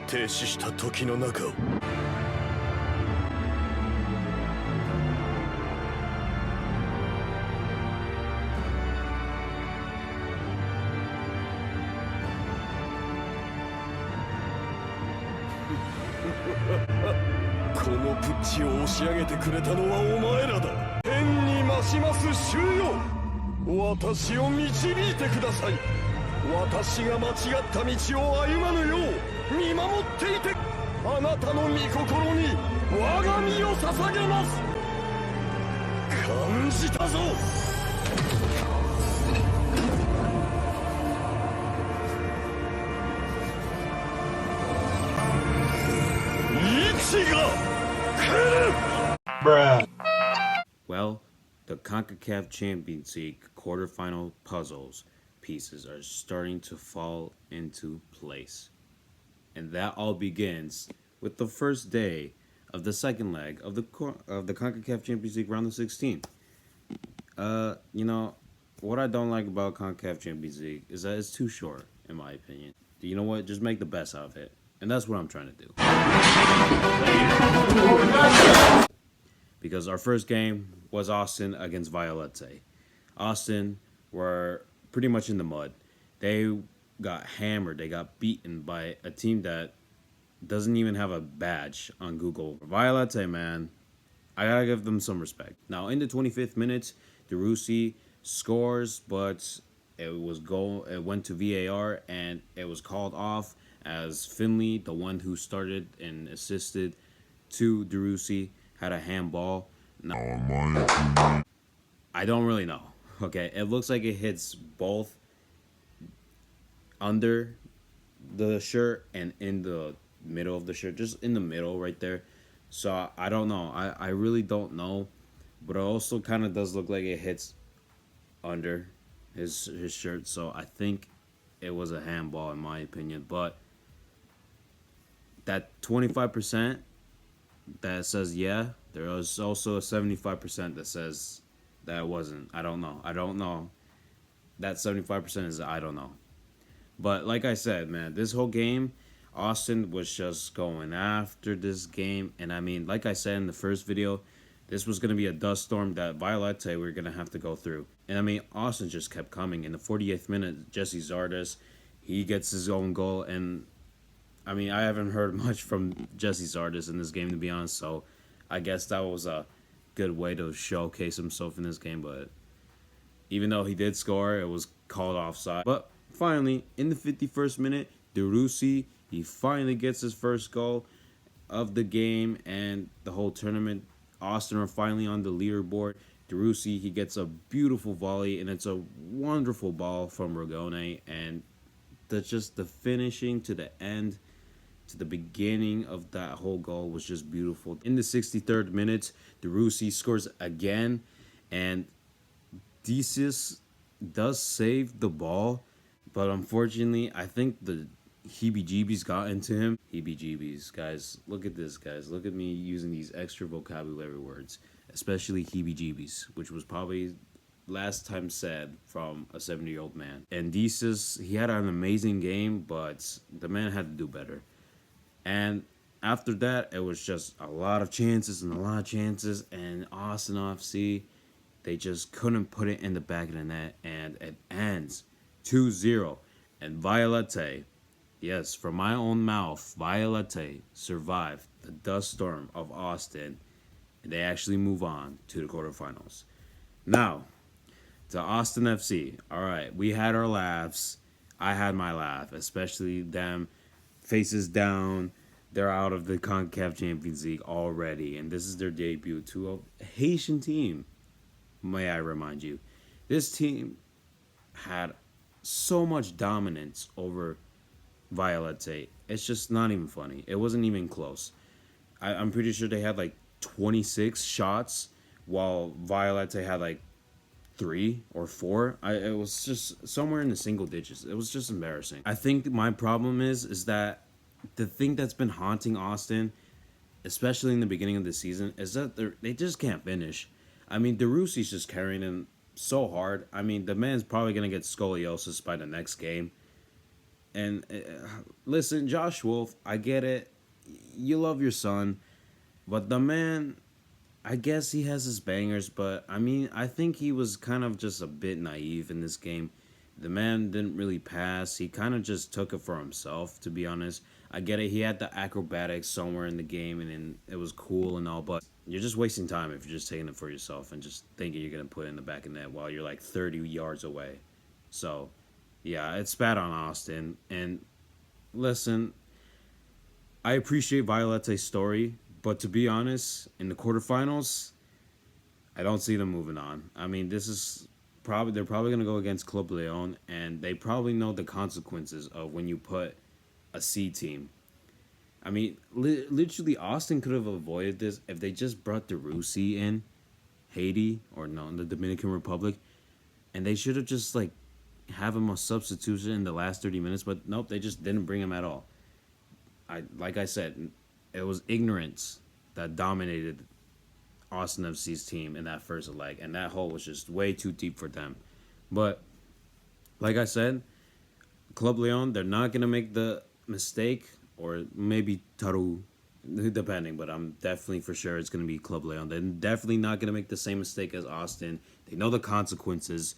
停止した時の中をこのプッチを押し上げてくれたのはお前らだ。天に増します衆よ、私を導いてください。私が間違った道を歩まぬよう見守っていて、あなたの御心に我が身を捧げます。感じたぞ。Well, the CONCACAF Champions League quarterfinal puzzles pieces are starting to fall into place. And that all begins with the first day of the second leg of the CONCACAF Champions League round of 16. You know, what I don't like about CONCACAF Champions League is that it's too short, in my opinion. You know what? Just make the best out of it. And that's what I'm trying to do. Because our first game was Austin against Violette. Austin were pretty much in the mud. They got hammered. They got beaten by a team that doesn't even have a badge on Google. Violette, man, I gotta give them some respect. Now, in the 25th minute, DeRussi scores, but it went to VAR, and it was called off as Finley, the one who started and assisted to DeRussi, had a handball. Now, I don't really know. Okay, it looks like it hits both under the shirt and in the middle of the shirt, just in the middle right there. So I don't know. I really don't know, but it also kind of does look like it hits under his shirt. So I think it was a handball in my opinion. But that 25% that says yeah, there was also a 75% that says that it wasn't. I don't know. That 75% is I don't know. But like I said, man, this whole game, Austin was just going after this game. And I mean, like I said in the first video, this was going to be a dust storm that Violette were going to have to go through. And I mean, Austin just kept coming. In the 48th minute, Jesse Zardes, he gets his own goal. And I mean, I haven't heard much from Jesse Zardes in this game, to be honest. So I guess that was a good way to showcase himself in this game. But even though he did score, it was called offside. But finally, in the 51st minute, DeRussi, he finally gets his first goal of the game and the whole tournament. Austin are finally on the leaderboard. DeRussi, he gets a beautiful volley, and it's a wonderful ball from Ragone. And just the finishing to the end, to the beginning of that whole goal was just beautiful. In the 63rd minute, DeRussi scores again, and Desus does save the ball, but unfortunately, I think the heebie-jeebies got into him. Heebie-jeebies, guys, look at this, guys. Look at me using these extra vocabulary words, especially heebie-jeebies, which was probably last time said from a 70-year-old man. And Desus, he had an amazing game, but the man had to do better. And after that, it was just a lot of chances, and Austin FC, they just couldn't put it in the back of the net, and it ends 2-0. And Violette, yes, from my own mouth, Violette survived the dust storm of Austin, and they actually move on to the quarterfinals. Now, to Austin FC. All right, we had our laughs. I had my laugh, especially them faces down. They're out of the CONCACAF Champions League already, and this is their debut to a Haitian team, may I remind you. This team had so much dominance over Violette. It's just not even funny. It wasn't even close. I'm pretty sure they had like 26 shots, while Violette had like 3 or 4. It was just somewhere in the single digits. It was just embarrassing. I think my problem is that the thing that's been haunting Austin, especially in the beginning of the season, is that they just can't finish. I mean, DeRussi's just carrying him so hard. I mean, the man's probably going to get scoliosis by the next game. And listen, Josh Wolf, I get it. You love your son, but the man, I guess he has his bangers, but I mean, I think he was kind of just a bit naive in this game. The man didn't really pass. He kind of just took it for himself, to be honest. I get it. He had the acrobatics somewhere in the game, and it was cool and all, but you're just wasting time if you're just taking it for yourself and just thinking you're going to put it in the back of the net while you're like 30 yards away. So, yeah, it's bad on Austin. And listen, I appreciate Violette's story, but to be honest, in the quarterfinals, I don't see them moving on. I mean, this is they're probably gonna go against Club Leon, and they probably know the consequences of when you put a C team. I mean, literally, Austin could have avoided this if they just brought DeRusi in, Haiti or no, in the Dominican Republic, and they should have just like have him a substitution in the last 30 minutes. But nope, they just didn't bring him at all. Like I said, it was ignorance that dominated Austin FC's team in that first leg, and that hole was just way too deep for them. But like I said, Club Leon, they're not gonna make the mistake, or maybe Tauro, depending. But I'm definitely for sure it's gonna be Club Leon. They're definitely not gonna make the same mistake as Austin. They know the consequences,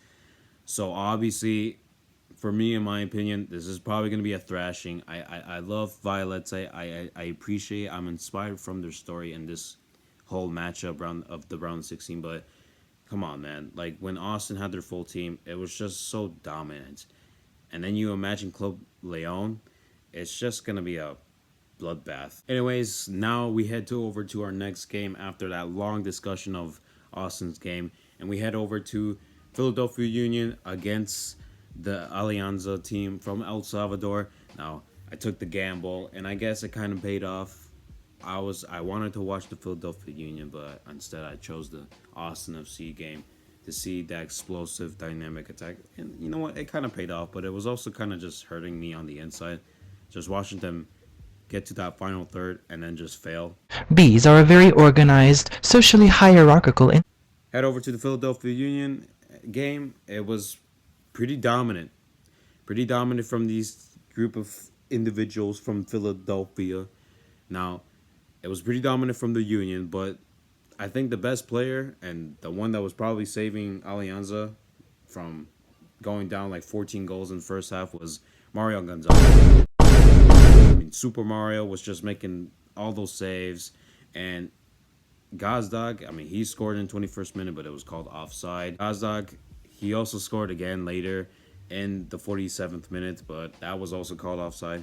so obviously, for me, in my opinion, this is probably going to be a thrashing. I love Violette. I appreciate, I'm inspired from their story and this whole matchup of the round 16. But come on, man. Like, when Austin had their full team, it was just so dominant. And then you imagine Club Leon, it's just going to be a bloodbath. Anyways, now we head over to our next game after that long discussion of Austin's game. And we head over to Philadelphia Union against the Alianza team from El Salvador. Now, I took the gamble, and I guess it kind of paid off. I wanted to watch the Philadelphia Union, but instead I chose the Austin FC game to see that explosive dynamic attack. And you know what? It kind of paid off, but it was also kind of just hurting me on the inside. Just watching them get to that final third and then just fail. Bees are a very organized, socially hierarchical. Head over to the Philadelphia Union game. It was pretty dominant from these group of individuals from Philadelphia. Now, it was pretty dominant from the Union, but I think the best player and the one that was probably saving Alianza from going down like 14 goals in the first half was Mario Gonzalez. I mean, Super Mario was just making all those saves, and Gazdag, I mean, he scored in 21st minute, but it was called offside. Gazdag, he also scored again later in the 47th minute, but that was also called offside.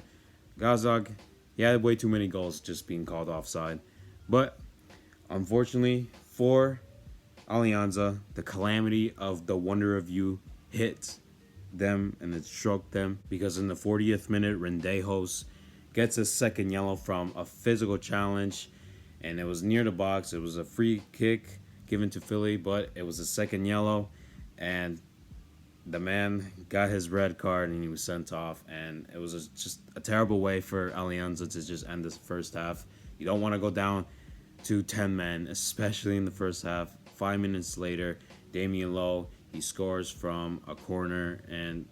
Gazdag, he had way too many goals just being called offside. But unfortunately for Alianza, the calamity of the Wonder of You hit them, and it struck them, because in the 40th minute, Rendejos gets a second yellow from a physical challenge, and it was near the box. It was a free kick given to Philly, but it was a second yellow, and the man got his red card and he was sent off, and it was just a terrible way for Alianza to just end this first half. You don't want to go down to 10 men, especially in the first half. 5 minutes later, Damian Lowe, he scores from a corner, and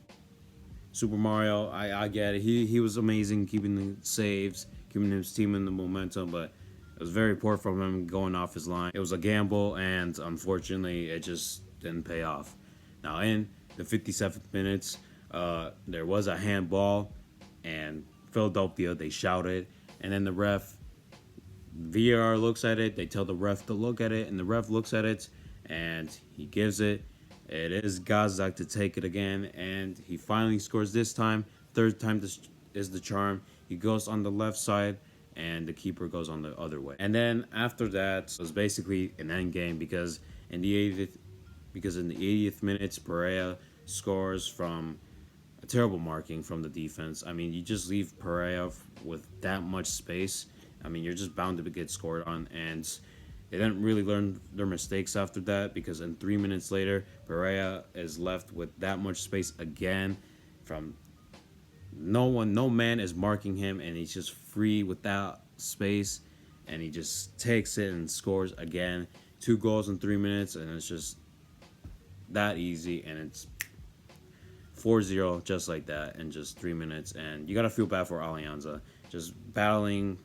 Super Mario, I get it. He was amazing keeping the saves, keeping his team in the momentum, but it was very poor from him going off his line. It was a gamble, and unfortunately, it just didn't pay off. Now, in the 57th minutes, there was a handball, and Philadelphia, they shouted, and then the ref, VAR looks at it, they tell the ref to look at it, and the ref looks at it, and he gives it. It is Gazdag to take it again, and he finally scores this time. Third time is the charm. He goes on the left side, and the keeper goes on the other way. And then after that, it was basically an end game, because in the 80th minute, Pereira scores from a terrible marking from the defense. I mean, you just leave Pereira with that much space. I mean, you're just bound to get scored on, and they didn't really learn their mistakes after that, because in 3 minutes later, Pereira is left with that much space again from no man is marking him, and he's just free without space, and he just takes it and scores again. 2 goals in 3 minutes, and it's just that easy, and it's 4-0 just like that in just 3 minutes. And you got to feel bad for Alianza. Just battling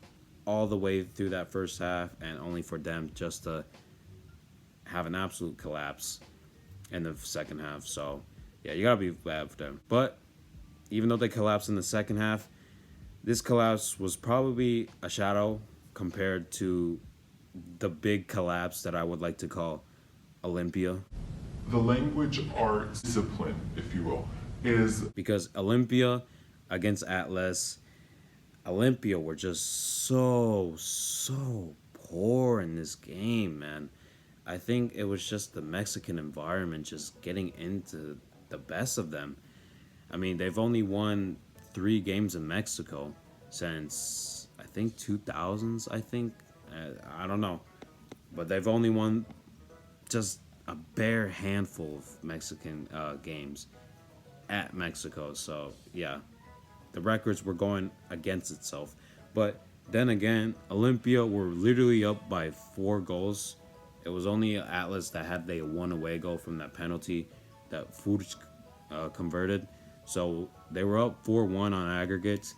all the way through that first half and only for them just to have an absolute collapse in the second half. So, yeah, you got to be bad for them. But even though they collapsed in the second half, this collapse was probably a shadow compared to the big collapse that I would like to call Olimpia. The language art discipline, if you will, is because Olimpia against Atlas, Olimpia were just so poor in this game, man. I think it was just the Mexican environment just getting into the best of them. I mean, they've only won 3 games in Mexico since, I think, 2000s, I think. I don't know. But they've only won just a bare handful of Mexican games at Mexico. So, yeah, the records were going against itself. But then again, Olimpia were literally up by 4 goals. It was only Atlas that had the 1 away goal from that penalty that Furch converted. So they were up 4-1 on aggregate,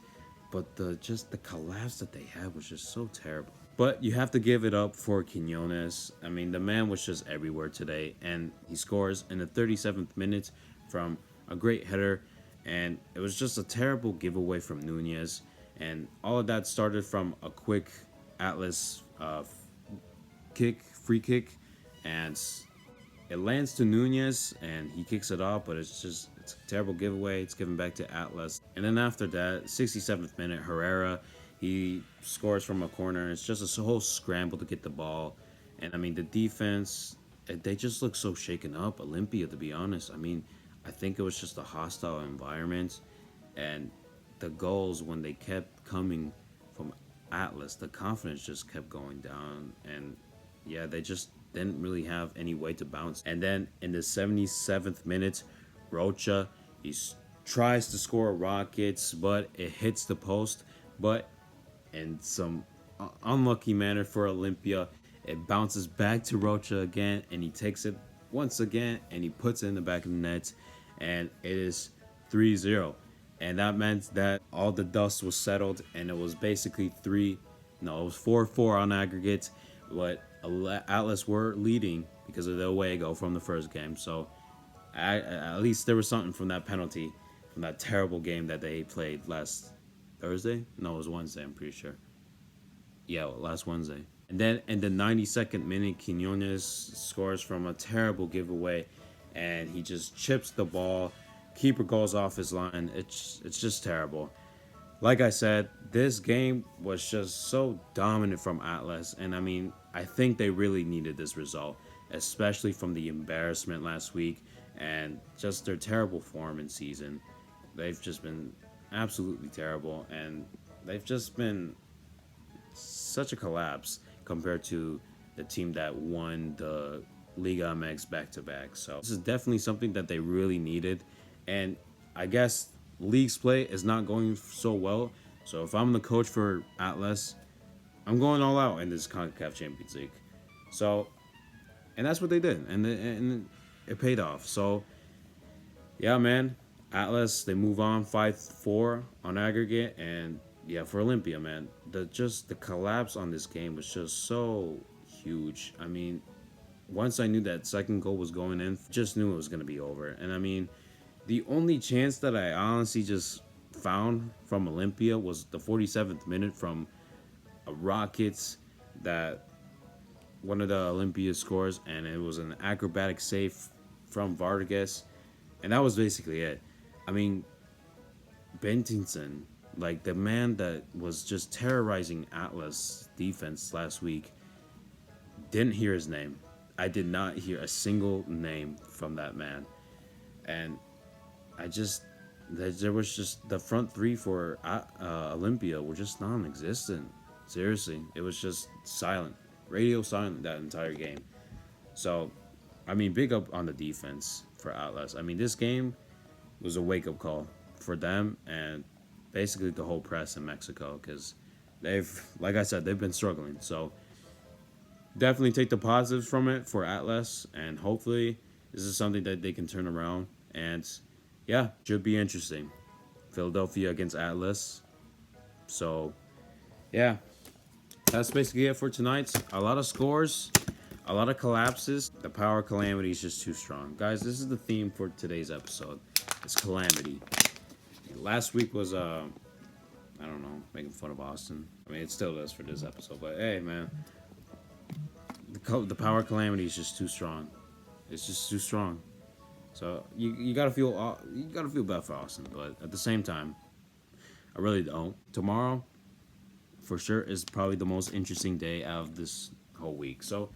but the collapse that they had was just so terrible. But you have to give it up for Quiñones. I mean, the man was just everywhere today, and he scores in the 37th minute from a great header, and it was just a terrible giveaway from Nunez, and all of that started from a quick Atlas free kick, and it lands to Nunez, and he kicks it off, but it's a terrible giveaway. It's given back to Atlas. And then after that, 67th minute, Herrera, he scores from a corner. It's just a whole scramble to get the ball. And, I mean, the defense, they just look so shaken up. Olimpia, to be honest. I mean, I think it was just a hostile environment. And the goals, when they kept coming from Atlas, the confidence just kept going down. And, yeah, they just didn't really have any way to bounce. And then in the 77th minute, Rocha, he tries to score a Rockets, but it hits the post. But in some unlucky manner for Olimpia, it bounces back to Rocha again, and he takes it once again, and he puts it in the back of the net, and it is 3-0. And that meant that all the dust was settled, and it was basically it was 4-4 on aggregate, but Atlas were leading because of the away goal from the first game. So at least there was something from that penalty, from that terrible game that they played last Thursday? No, it was Wednesday, I'm pretty sure. Yeah, last Wednesday. And then in the 92nd minute, Quiñones scores from a terrible giveaway, and he just chips the ball. Keeper goes off his line. It's just terrible. Like I said, this game was just so dominant from Atlas, and I mean, I think they really needed this result, especially from the embarrassment last week and just their terrible form in season. They've just been absolutely terrible, and they've just been such a collapse compared to the team that won the Liga MX back-to-back. So this is definitely something that they really needed, and I guess league's play is not going so well. So if I'm the coach for Atlas, I'm going all out in this CONCACAF Champions League. So, and that's what they did, and it paid off. So, yeah, man, Atlas, they move on 5-4 on aggregate, and yeah, for Olimpia, man, the collapse on this game was just so huge. I mean, once I knew that second goal was going in, just knew it was going to be over. And I mean, the only chance that I honestly just found from Olimpia was the 47th minute from a Rockets that one of the Olimpia scores, and it was an acrobatic save from Vargas, and that was basically it. I mean, Bentinson, like the man that was just terrorizing Atlas defense last week, didn't hear his name. I did not hear a single name from that man. And there was just the front three for Olimpia were just non-existent. Seriously, it was just silent, radio silent that entire game. So, I mean, big up on the defense for Atlas. I mean, this game was a wake-up call for them and basically the whole press in Mexico, because like I said, they've been struggling. So, definitely take the positives from it for Atlas, and hopefully this is something that they can turn around. And yeah, should be interesting. Philadelphia against Atlas. So, yeah, that's basically it for tonight. A lot of scores, a lot of collapses. The power calamity is just too strong. Guys, this is the theme for today's episode. It's calamity. Last week was, I don't know, making fun of Austin. I mean, it still does for this episode. But, hey, man, the power calamity is just too strong. It's just too strong. So you gotta feel bad for Austin, but at the same time, I really don't. Tomorrow, for sure, is probably the most interesting day out of this whole week. So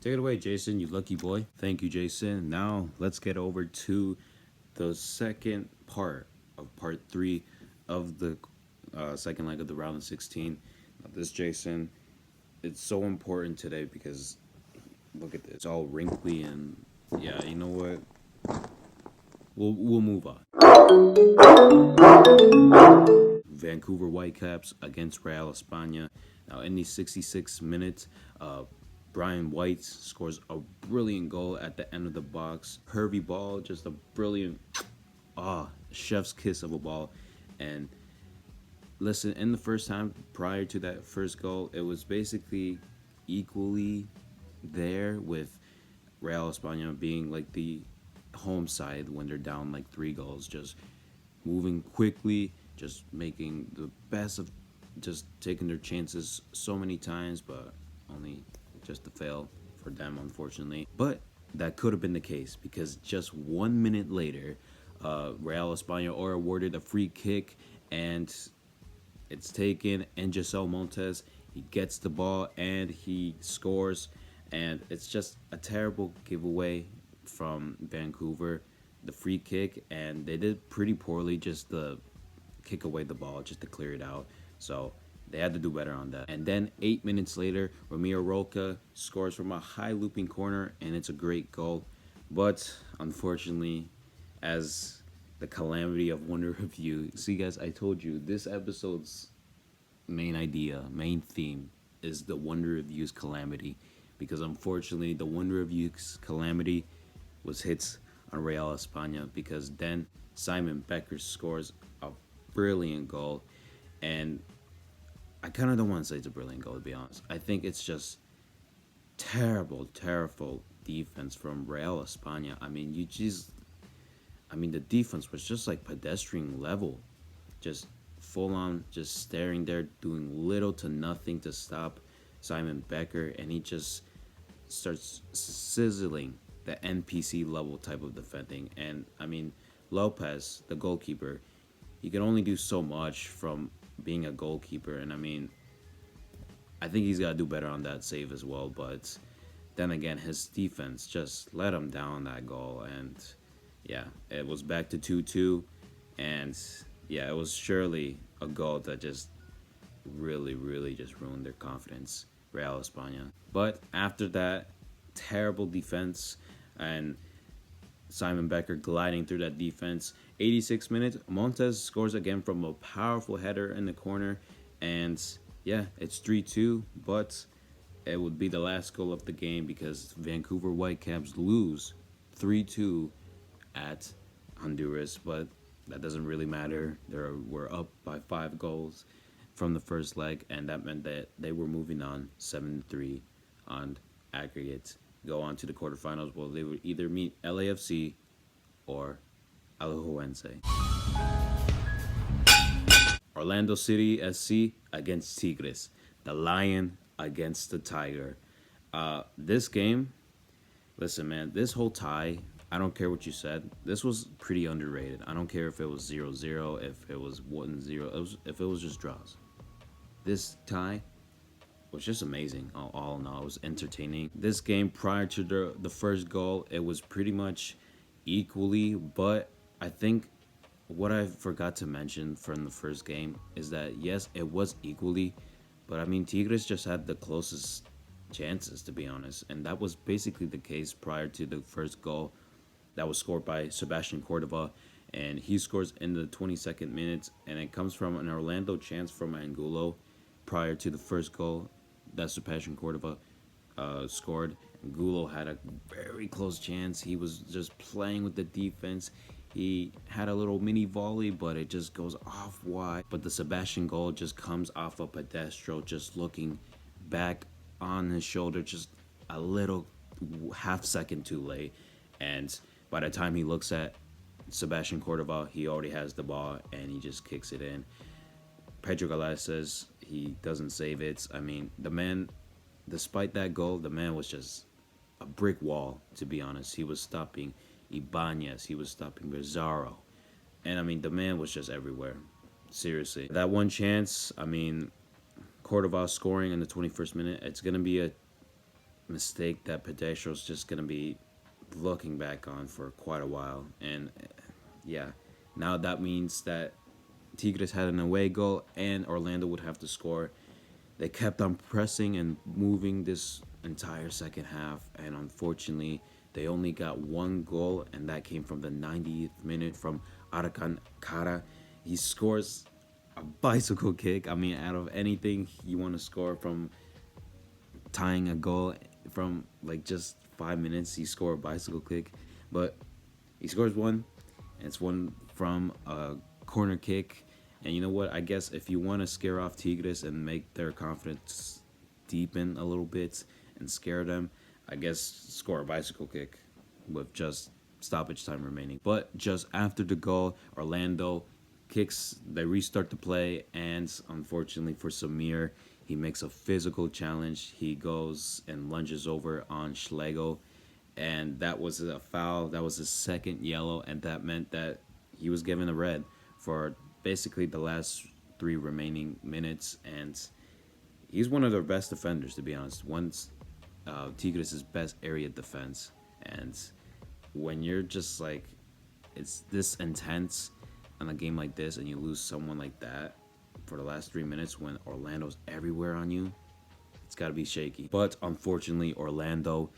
take it away, Jason, you lucky boy. Thank you, Jason. Now let's get over to the second part of part 3 of the second leg of the round of 16. Now, this Jason, it's so important today because look at this, it's all wrinkly and yeah, you know what? We'll move on. Vancouver Whitecaps against Real España. Now in the 66th minute, Brian White scores a brilliant goal at the end of the box. Curvy ball, just a brilliant, chef's kiss of a ball. And listen, in the first time prior to that first goal, it was basically equally there with Real España being like the home side when they're down like 3 goals, just moving quickly, just making the best of, just taking their chances so many times, but only just to fail for them, unfortunately. But that could have been the case because just 1 minute later, Real España are awarded a free kick and it's taken. And Giselle Montes, he gets the ball and he scores, and it's just a terrible giveaway from Vancouver, the free kick, and they did pretty poorly just to kick away the ball, just to clear it out. So they had to do better on that. And then 8 minutes later, Ramiro Roca scores from a high looping corner, and it's a great goal. But unfortunately, as the calamity of Wonder Review, see guys, I told you this episode's main theme is the Wonder Review's calamity, because unfortunately the Wonder Review's calamity was hits on Real España, because then Simon Becker scores a brilliant goal. And I kind of don't want to say it's a brilliant goal, to be honest. I think it's just terrible defense from Real España. I mean, the defense was just like pedestrian level, just full on, just staring there, doing little to nothing to stop Simon Becker, and he just starts sizzling the NPC level type of defending. And I mean, Lopez, the goalkeeper, he can only do so much from being a goalkeeper, and I mean, I think he's got to do better on that save as well. But then again, his defense just let him down that goal, and yeah, it was back to 2-2, and yeah, it was surely a goal that just really just ruined their confidence, Real España. But after that terrible defense and Simon Becker gliding through that defense, 86 minutes, Montes scores again from a powerful header in the corner, and yeah, it's 3-2, but it would be the last goal of the game because Vancouver Whitecaps lose 3-2 at Honduras, but that doesn't really matter. We're up by 5 goals from the first leg, and that meant that they were moving on 7-3 on aggregate, go on to the quarterfinals. Well, they would either meet LAFC or Alajuelense. Orlando City SC against Tigres, the Lion against the Tiger. This game, listen, man, this whole tie, I don't care what you said, this was pretty underrated. I don't care if it was 0-0, if it was 1-0, if it was just draws. This tie was just amazing. All in all, it was entertaining. This game, prior to the first goal, it was pretty much equally, but I think what I forgot to mention from the first game is that, yes, it was equally, but I mean, Tigres just had the closest chances, to be honest, and that was basically the case prior to the first goal that was scored by Sebastian Cordova, and he scores in the 22nd minute, and it comes from an Orlando chance from Angulo prior to the first goal that Sebastian Cordova scored. Angulo had a very close chance. He was just playing with the defense. He had a little mini volley, but it just goes off wide. But the Sebastian goal just comes off a pedestral, just looking back on his shoulder, just a little half second too late. And by the time he looks at Sebastian Cordova, he already has the ball and he just kicks it in. Pedro Galaz says he doesn't save it. I mean, the man, despite that goal, the man was just a brick wall, to be honest. He was stopping Ibanez, he was stopping Bizarro. And I mean, the man was just everywhere. Seriously. That one chance, I mean, Cordova scoring in the 21st minute, it's going to be a mistake that Pedestro's just going to be looking back on for quite a while. And yeah, now that means that Tigres had an away goal and Orlando would have to score. They kept on pressing and moving this entire second half, and unfortunately they only got one goal, and that came from the 90th minute from Arakan Kara. He scores a bicycle kick. I mean, out of anything you want to score from tying a goal from like just 5 minutes, he scored a bicycle kick. But he scores one, and it's one from a corner kick. And you know what? I guess if you want to scare off Tigres and make their confidence deepen a little bit and scare them, I guess score a bicycle kick with just stoppage time remaining. But just after the goal, Orlando kicks, they restart the play, and unfortunately for Samir, he makes a physical challenge. He goes and lunges over on Schlegel, and that was a foul. That was his second yellow, and that meant that he was given a red for basically the last 3 remaining minutes. And he's one of their best defenders, to be honest. Once Tigres' best area defense. And when you're just like, it's this intense on a game like this, and you lose someone like that for the last 3 minutes when Orlando's everywhere on you, it's got to be shaky. But unfortunately, Orlando,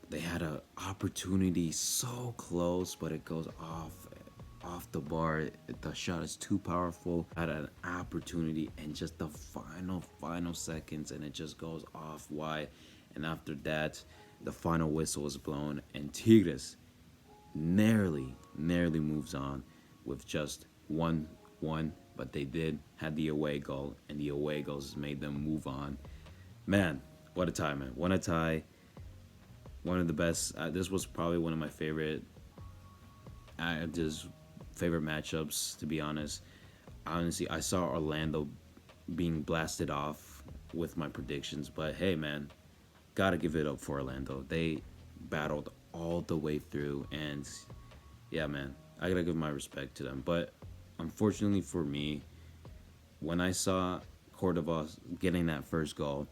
they had an opportunity so close, but it goes off the bar. The shot is too powerful. Had an opportunity in just the final seconds, and it just goes off wide. And after that, the final whistle is blown, and Tigres narrowly moves on with just 1-1. But they did have the away goal, and the away goals made them move on. Man, what a tie, man. What a tie. One of the best. This was probably one of my favorite matchups, to be honest. Honestly, I saw Orlando being blasted off with my predictions, but hey, man, gotta give it up for Orlando. They battled all the way through, and yeah, man, I gotta give my respect to them. But unfortunately for me, when I saw Cordova getting that first goal,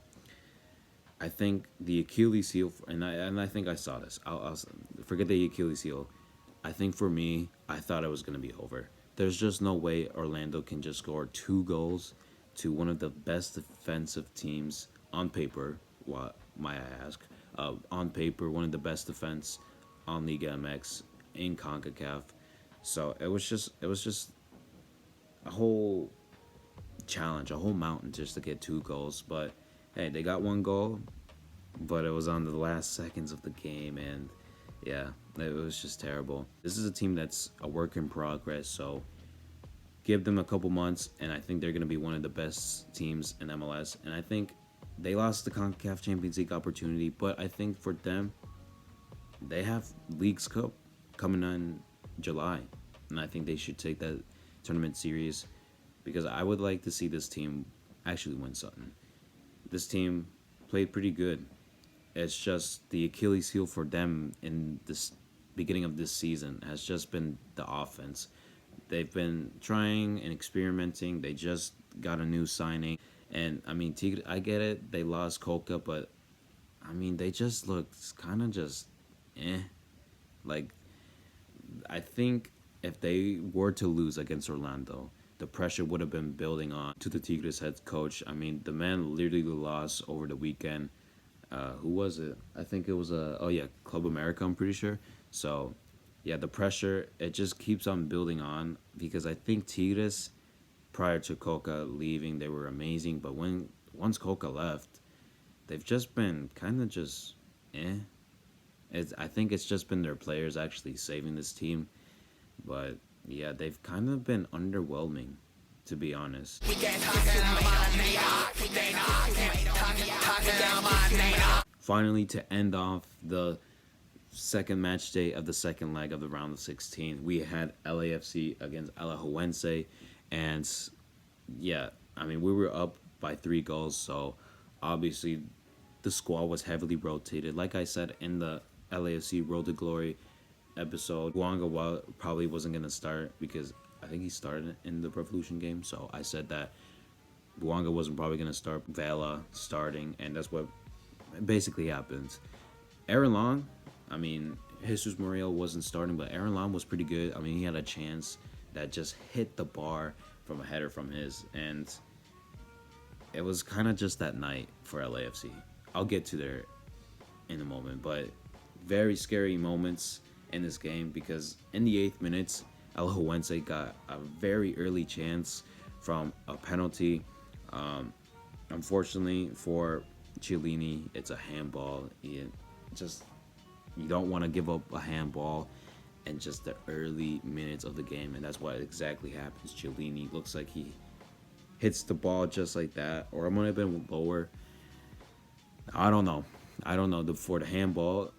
I think the Achilles heel, and I think I saw this. I'll forget the Achilles heel. I think for me, I thought it was going to be over. There's just no way Orlando can just score 2 goals to one of the best defensive teams on paper. What might I ask? On paper, one of the best defense on Liga MX in CONCACAF. So it was just a whole challenge, a whole mountain just to get 2 goals. But hey, they got 1 goal, but it was on the last seconds of the game, and yeah, it was just terrible. This is a team that's a work in progress, so give them a couple months, and I think they're going to be one of the best teams in MLS. And I think they lost the CONCACAF Champions League opportunity, but I think for them, they have Leagues Cup coming on July, and I think they should take that tournament serious, because I would like to see this team actually win something. This team played pretty good. It's just the Achilles heel for them in this beginning of this season has just been the offense. They've been trying and experimenting. They just got a new signing. And, I mean, Tigre, I get it. They lost Coca, but, I mean, they just looked kind of just, Like, I think if they were to lose against Orlando, the pressure would have been building on to the Tigres head coach. I mean, the man literally lost over the weekend. Who was it? I think it was Club America, I'm pretty sure. So, yeah, the pressure, it just keeps on building on, because I think Tigres, prior to Coca leaving, they were amazing. But once Coca left, they've just been kind of just, I think it's just been their players actually saving this team. But yeah, they've kind of been underwhelming, to be honest. Finally, to end off the second match day of the second leg of the round of 16, we had LAFC against Alajuelense, and yeah, I mean, we were up by 3 goals, so obviously the squad was heavily rotated. Like I said in the LAFC Road to Glory episode, Buanga probably wasn't going to start because I think he started in the Revolution game, so I said that Buanga wasn't probably going to start, Vela starting, and that's what basically happens. Aaron Long, I mean, Jesus Muriel wasn't starting, but Aaron Long was pretty good. I mean, he had a chance that just hit the bar from a header from his, and it was kind of just that night for LAFC. I'll get to there in a moment, but very scary moments in this game because in the 8th minutes, Alajuelense got a very early chance from a penalty. Unfortunately for Chiellini, it's a handball. You don't want to give up a handball in just the early minutes of the game, and that's what exactly happens. Chiellini looks like he hits the ball just like that, or it might have been lower. I don't know. For the handball,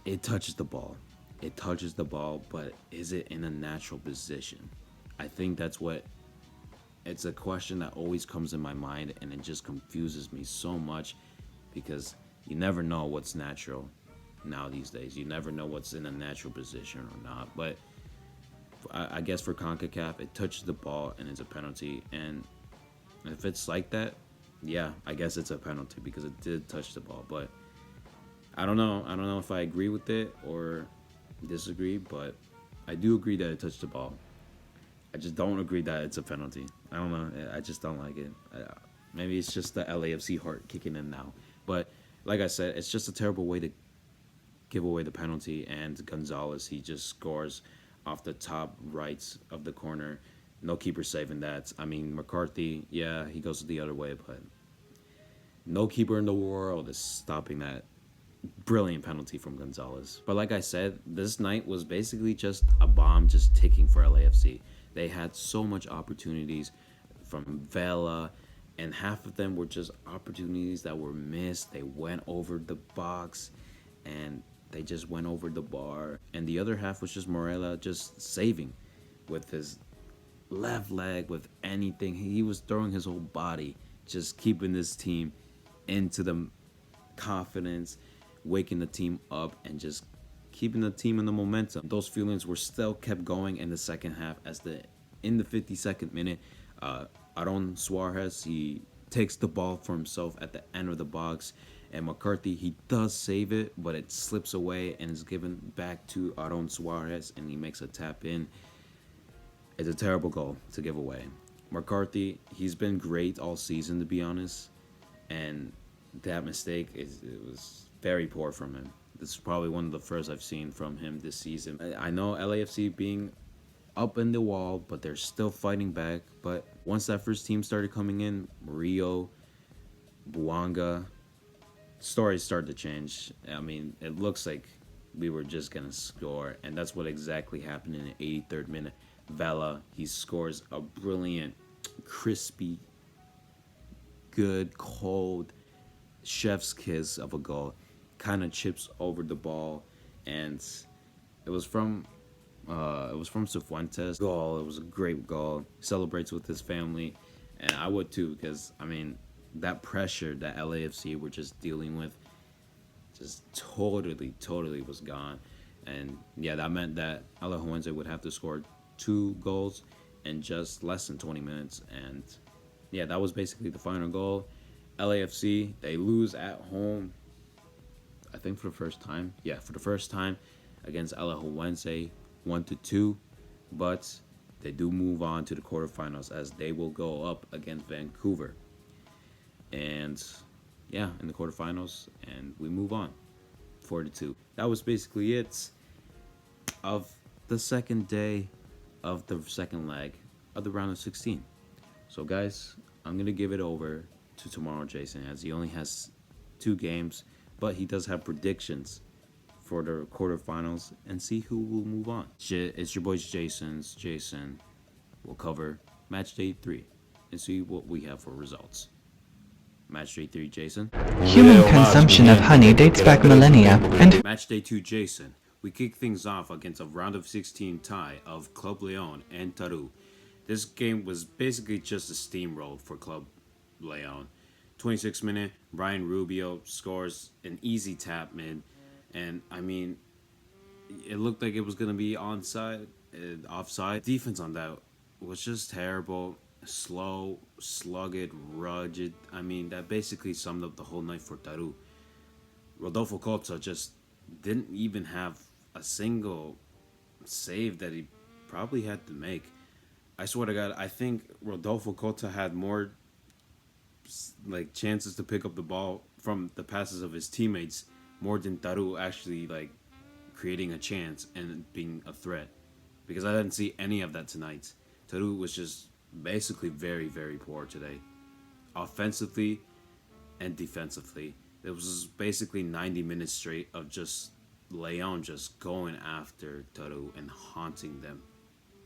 it touches the ball. It touches the ball, but is it in a natural position? I think that's what. It's a question that always comes in my mind, and it just confuses me so much because you never know what's natural now these days. You never know what's in a natural position or not. But I guess for CONCACAF, it touches the ball and it's a penalty. And if it's like that, yeah, I guess it's a penalty because it did touch the ball. But I don't know. I don't know if I agree with it or disagree, but I do agree that it touched the ball. I just don't agree that it's a penalty. I don't know. I just don't like it. Maybe it's just the LAFC heart kicking in now. But like I said, it's just a terrible way to give away the penalty. And Gonzalez, he just scores off the top right of the corner. No keeper saving that. I mean, McCarthy, yeah, he goes the other way, but no keeper in the world is stopping that brilliant penalty from Gonzalez. But like I said, this night was basically just a bomb just ticking for LAFC. They had so much opportunities from Vela, and half of them were just opportunities that were missed. They went over the box, and they just went over the bar. And the other half was just Morella just saving with his left leg, with anything. He was throwing his whole body, just keeping this team into the confidence, waking the team up, and just keeping the team in the momentum. Those feelings were still kept going in the second half as in the 52nd minute, Aaron Suarez, he takes the ball for himself at the end of the box, and McCarthy, he does save it, but it slips away and is given back to Aaron Suarez, and he makes a tap in. It's a terrible goal to give away. McCarthy, he's been great all season, to be honest, and that mistake, it was very poor from him. This is probably one of the first I've seen from him this season. I know LAFC being up in the wall, but they're still fighting back. But once that first team started coming in, Murillo, Buanga, stories started to change. I mean, it looks like we were just going to score, and that's what exactly happened in the 83rd minute. Vela, he scores a brilliant, crispy, good, cold, chef's kiss of a goal. Kind of chips over the ball, and it was from Cifuentes' goal. It was a great goal. Celebrates with his family, and I would too, because I mean that pressure that LAFC were just dealing with just totally was gone. And yeah, that meant that Alajuelense would have to score 2 goals in just less than 20 minutes. And yeah, that was basically the final goal. LAFC, they lose at home, I think for the first time. Yeah, for the first time against Alajuelense, 1-2. But they do move on to the quarterfinals as they will go up against Vancouver. And yeah, in the quarterfinals, and we move on, 4-2. That was basically it of the second day of the second leg of the round of 16. So guys, I'm gonna give it over to ItzJason, as he only has 2 games, but he does have predictions for the quarterfinals and see who will move on. It's your boys Jason. We'll cover match day 3 and see what we have for results. Match day 3, Jason. Human consumption of honey dates back millennia, and Match day 2, Jason. We kick things off against a round of 16 tie of Club Leon and Tauro. This game was basically just a steamroll for Club Leon. 26th minute, Brian Rubio scores an easy tap mid, and I mean, it looked like it was gonna be offside. Defense on that was just terrible, slow, slugged, rugged. I mean, that basically summed up the whole night for Tauro. Rodolfo Cota just didn't even have a single save that he probably had to make. I swear to God, I think Rodolfo Cota had more like chances to pick up the ball from the passes of his teammates more than Tauro actually like creating a chance and being a threat, because I didn't see any of that tonight. Tauro was just basically very, very poor today, offensively and defensively. It was basically 90 minutes straight of just Leon just going after Tauro and haunting them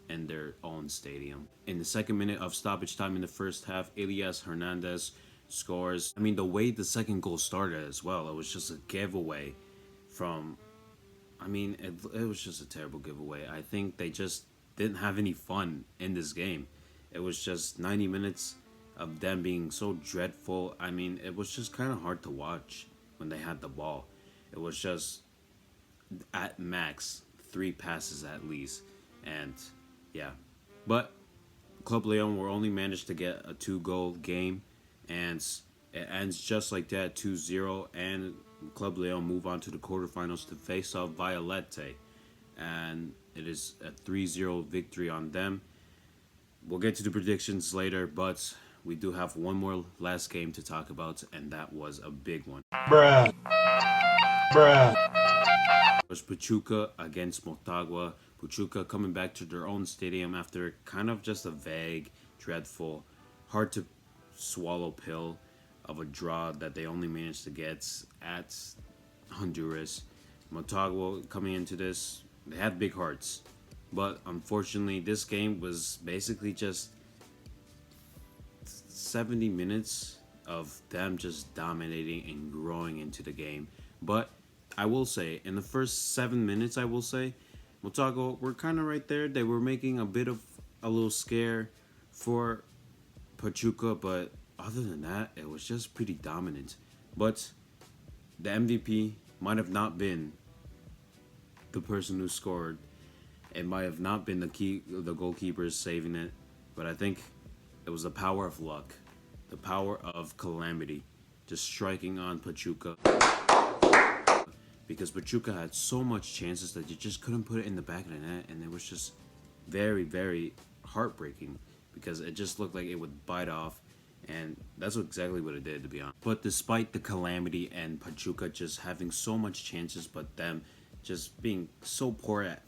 in their own stadium. In the second minute of stoppage time in the first half, Elias Hernandez scores. I mean, the way the second goal started as well, it was just a giveaway from... I mean, it was just a terrible giveaway. I think they just didn't have any fun in this game. It was just 90 minutes of them being so dreadful. I mean, it was just kind of hard to watch when they had the ball. It was just, at max, 3 passes at least. And, yeah. But Club Leon will only manage to get a 2-goal game. And it ends just like that, 2-0. And Club Leon move on to the quarterfinals to face off Violette. And it is a 3-0 victory on them. We'll get to the predictions later, but we do have one more last game to talk about, and that was a big one. Bruh. It was Pachuca against Motagua. Pachuca coming back to their own stadium after kind of just a vague, dreadful, hard to swallow pill of a draw that they only managed to get at Honduras. Motagua coming into this, they had big hearts, but unfortunately this game was basically just 70 minutes of them just dominating and growing into the game. But I will say, in the first 7 minutes, I will say, Motagua were kind of right there. They were making a bit of a little scare for Pachuca, but other than that, it was just pretty dominant. But the MVP might have not been the person who scored. It might have not been the goalkeepers saving it, but I think it was the power of luck, the power of calamity, just striking on Pachuca. Because Pachuca had so much chances that you just couldn't put it in the back of the net, and it was just very, very heartbreaking because it just looked like it would bite off, and that's exactly what it did, to be honest. But despite the calamity and Pachuca just having so much chances, but them just being so poor at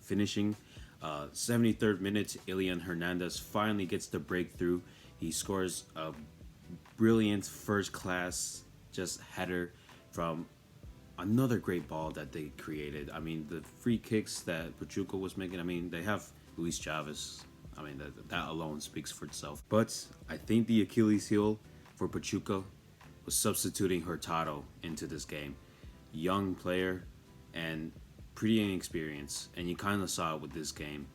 finishing, 73rd minute, Elian Hernandez finally gets the breakthrough. He scores a brilliant first-class just header from another great ball that they created. I mean, the free kicks that Pachuca was making, I mean, they have Luis Chavez. I mean, that alone speaks for itself. But I think the Achilles heel for Pachuca was substituting Hurtado into this game. Young player and pretty inexperienced, and you kind of saw it with this game.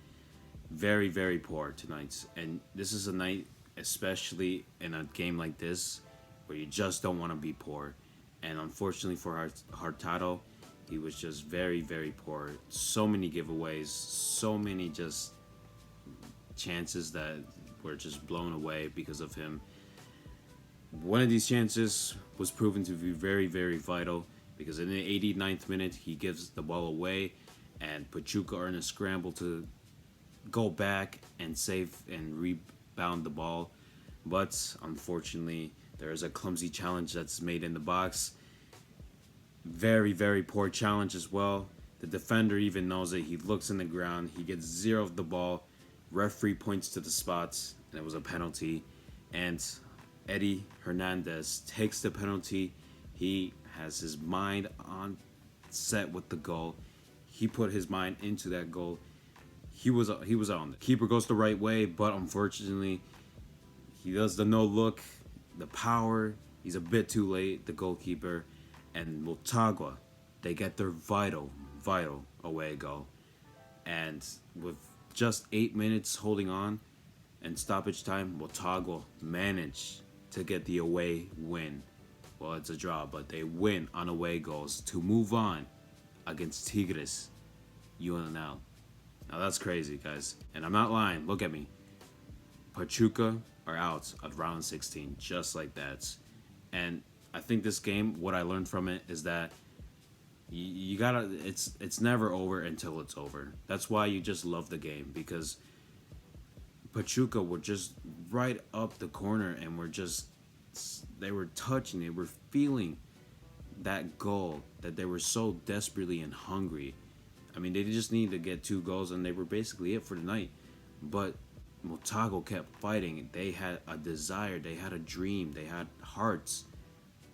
Very, very poor tonight. And this is a night, especially in a game like this, where you just don't want to be poor. And unfortunately for Hurtado, he was just very, very poor. So many giveaways, so many just chances that were just blown away because of him. One of these chances was proven to be very, very vital, because in the 89th minute, he gives the ball away, and Pachuca are in a scramble to go back and save and rebound the ball. But unfortunately, there is a clumsy challenge that's made in the box. Very, very poor challenge as well. The defender even knows it. He looks in the ground. He gets 0 of the ball. Referee points to the spots, and it was a penalty. And Eddie Hernandez takes the penalty. He has his mind on set with the goal. He put his mind into that goal. He was on. The keeper goes the right way, but unfortunately, he does the no look, the power. He's a bit too late, the goalkeeper. And Motagua, they get their vital away goal. And with just 8 minutes holding on and stoppage time, Motagua managed to get the away win. Well, it's a draw, but they win on away goals to move on against Tigres UNL. Now that's crazy, guys. And I'm not lying. Look at me. Pachuca are out of round 16, just like that. And I think this game, what I learned from it is that you gotta. It's never over until it's over. That's why you just love the game, because Pachuca were just right up the corner and they were touching, they were feeling that goal that they were so desperately and hungry. I mean, they just needed to get 2 goals and they were basically it for the night. But Motagua kept fighting. They had a desire, they had a dream, they had hearts.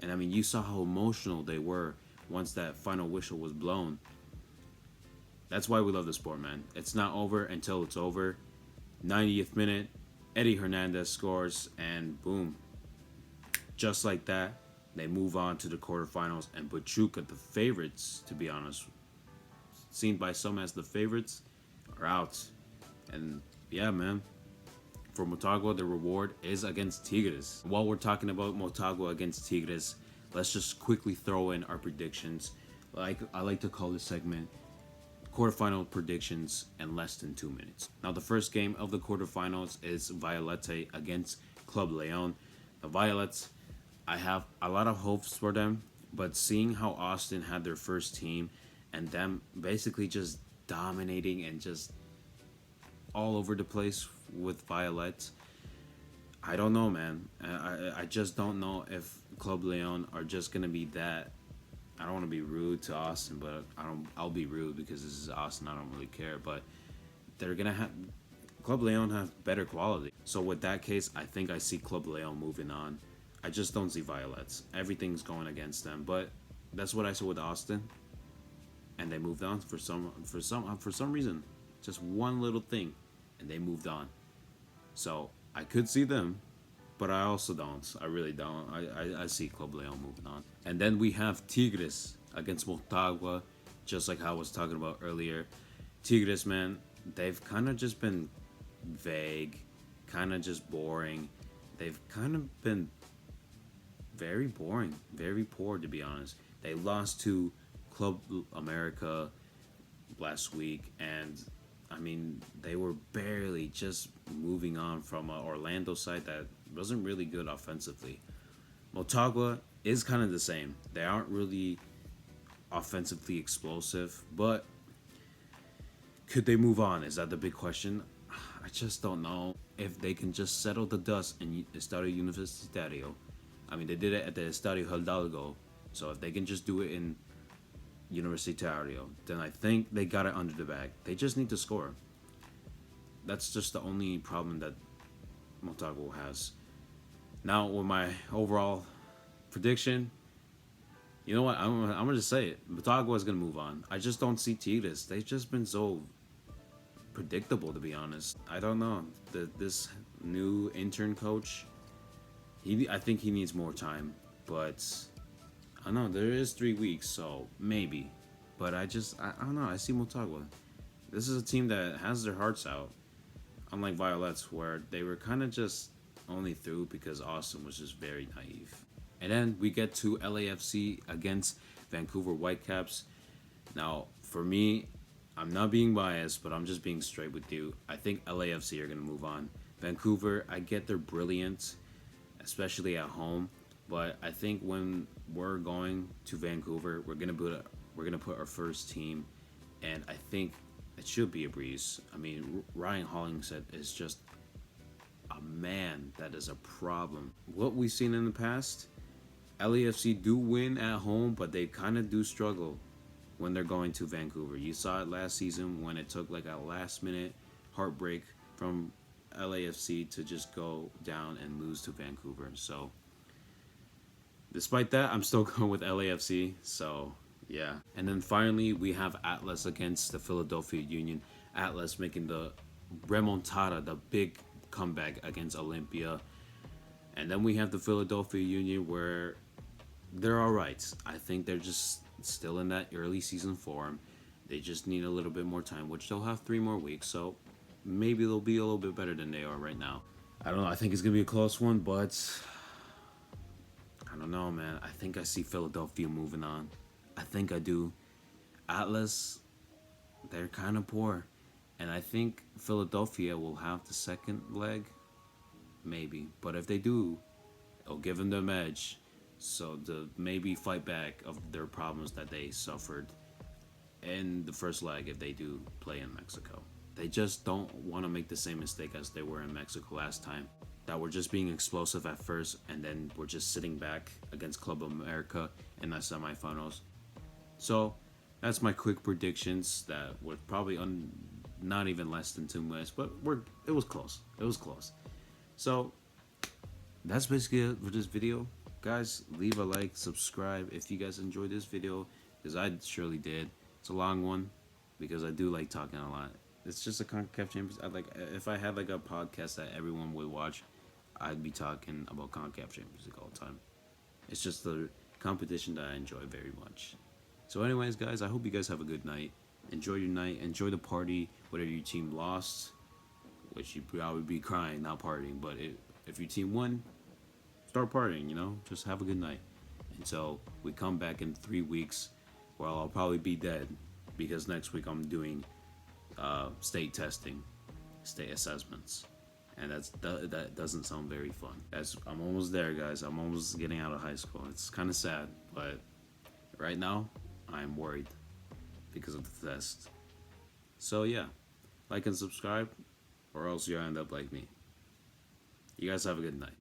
And I mean, you saw how emotional they were once that final whistle was blown. That's why we love the sport, man. It's not over until it's over. 90th minute, Eddie Hernandez scores, and boom. Just like that, they move on to the quarterfinals, and Pachuca, the favorites, to be honest, seen by some as the favorites, are out. And yeah, man, for Motagua, the reward is against Tigres. While we're talking about Motagua against Tigres, let's just quickly throw in our predictions. Like I like to call this segment quarterfinal predictions in less than 2 minutes. Now, the first game of the quarterfinals is Violette against Club Leon. The Violettes, I have a lot of hopes for them, but seeing how Austin had their first team and them basically just dominating and just all over the place with Violette, I don't know, man. I just don't know if Club Leon are just gonna be that. I don't want to be rude to Austin, but I'll be rude because this is Austin. I don't really care, but they're gonna have Club Leon have better quality. So with that case, I think I see Club Leon moving on. I just don't see Violettes. Everything's going against them, but that's what I saw with Austin, and they moved on for some reason. Just one little thing, and they moved on. So I could see them, but I also don't. I really don't. I see Club Leon moving on. And then we have Tigres against Motagua, just like I was talking about earlier. Tigres, man, they've kind of just been vague, kind of just boring. They've kind of been very boring, very poor, to be honest. They lost to Club America last week, and I mean, they were barely just moving on from an Orlando side that wasn't really good offensively. Motagua is kind of the same. They aren't really offensively explosive, but could they move on? Is that the big question? I just don't know if they can just settle the dust in Estadio Universitario. I mean, they did it at the Estadio Hidalgo, so if they can just do it in Universitario, then I think they got it under the bag. They just need to score. That's just the only problem that Motagua has. Now, with my overall prediction, you know what? I'm gonna just say it. Motagua is gonna move on. I just don't see Tigres. They've just been so predictable, to be honest. I don't know. This new intern coach, I think he needs more time, but I know there is 3 weeks, so maybe. But I don't know. I see Motagua. This is a team that has their hearts out, unlike Violette's, where they were kind of just only through because Austin was just very naive. And then we get to LAFC against Vancouver Whitecaps. Now, for me, I'm not being biased, but I'm just being straight with you. I think LAFC are going to move on. Vancouver, I get they're brilliant, especially at home. But I think when we're going to Vancouver, we're gonna put our first team, and I think it should be a breeze. I mean, Ryan Hollingshead is just a man that is a problem. What we've seen in the past, LAFC do win at home, but they kind of do struggle when they're going to Vancouver. You saw it last season when it took like a last-minute heartbreak from LAFC to just go down and lose to Vancouver. So despite that, I'm still going with LAFC. So Yeah. And then finally, we have Atlas against the Philadelphia Union. Atlas making the remontada, the big comeback against Olimpia. And then we have the Philadelphia Union, where they're all right. I think they're just still in that early season form. They just need a little bit more time, which they'll have 3 more weeks. So maybe they'll be a little bit better than they are right now. I don't know. I think it's going to be a close one, but I don't know, man. I think I see Philadelphia moving on. I think I do. Atlas, they're kind of poor. And I think Philadelphia will have the second leg. Maybe. But if they do, it'll give them the edge. So to maybe fight back of their problems that they suffered in the first leg if they do play in Mexico. They just don't want to make the same mistake as they were in Mexico last time. That we're just being explosive at first, and then we're just sitting back against Club America in the semifinals. So that's my quick predictions that were probably not even less than 2 minutes, but it was close. It was close. So that's basically it for this video. Guys, leave a like, subscribe if you guys enjoyed this video, because I surely did. It's a long one because I do like talking a lot. It's just a CONCACAF Champions. If I had like a podcast that everyone would watch, I'd be talking about CONCACAF Champions League all the time. It's just the competition that I enjoy very much. So anyways, guys, I hope you guys have a good night. Enjoy your night. Enjoy the party. Whether your team lost, which you probably be crying, not partying. But if your team won, start partying, you know? Just have a good night. Until we come back in 3 weeks, where I'll probably be dead. Because next week I'm doing state testing, state assessments. And that doesn't sound very fun. I'm almost there, guys. I'm almost getting out of high school. It's kind of sad, but right now, I'm worried because of the test. So yeah, like and subscribe, or else you'll end up like me. You guys have a good night.